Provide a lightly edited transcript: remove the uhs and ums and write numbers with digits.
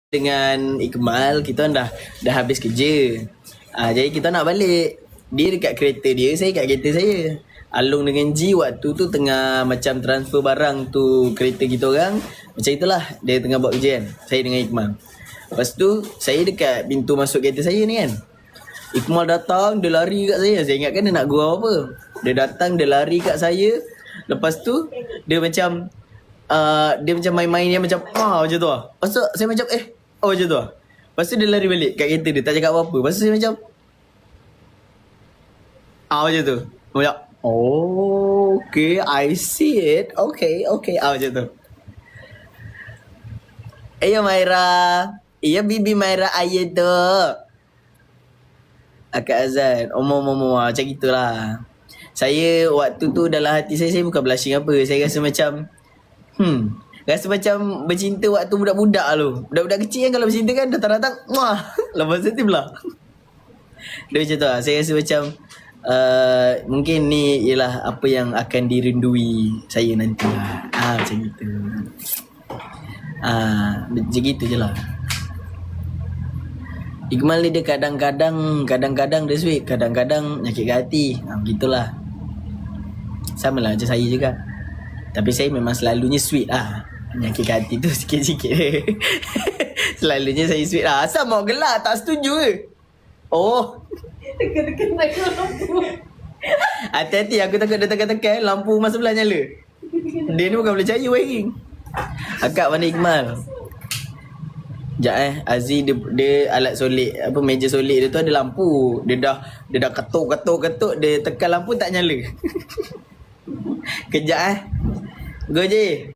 dengan Ikmal, kita dah habis kerja. Jadi kita nak balik. Dia dekat kereta dia, saya kat kereta saya. Along dengan G waktu tu tengah macam transfer barang tu kereta kita orang. Macam itulah, dia tengah buat kerja kan. Saya dengan Ikmal. Lepas tu, saya dekat pintu masuk kereta saya ni kan. Ikmal datang, dia lari kat saya. Saya ingatkan dia nak gurau apa. Dia datang, dia lari kat saya. Lepas tu, dia macam main-main dia macam macam tu lah. Lepas tu saya macam macam tu lah. Lepas tu dia lari balik kat kereta dia, tak cakap apa-apa. Lepas tu saya macam macam tu. Macam okay, I see it. Okay. Macam tu. Ya Maira. Ya Bibi Maira ayah tu. Akak Azan. Macam gitulah. Saya waktu tu dalam hati saya bukan blushing apa. Saya rasa macam rasa macam bercinta waktu budak-budak tu. Budak-budak kecil kan kalau bercinta kan datang-datang lepas tu belah. Dia macam tu lah. Saya rasa macam mungkin ni ialah apa yang akan dirindui saya nanti lah. Macam gitu. Macam gitu je lah. Ikmal ni dia kadang-kadang dia sweet, kadang-kadang nyakitkan hati. Begitulah. Sama lah macam saya juga. Tapi saya memang selalunya sweet lah. Nyakitkan hati tu sikit-sikit. Selalunya saya sweet lah. Asal mau gelak, tak setuju ke? Tekan-tekan lampu. Hati-hati, aku takut dia tekan-tekan lampu rumah sebelah nyala. Dia ni bukan boleh cahaya wiring. Akak mana Ikmal? Sekejap Aziz dia alat solid, meja solid dia tu ada lampu. Dia dah ketuk, dia tekan lampu tak nyala. Kejap Go je.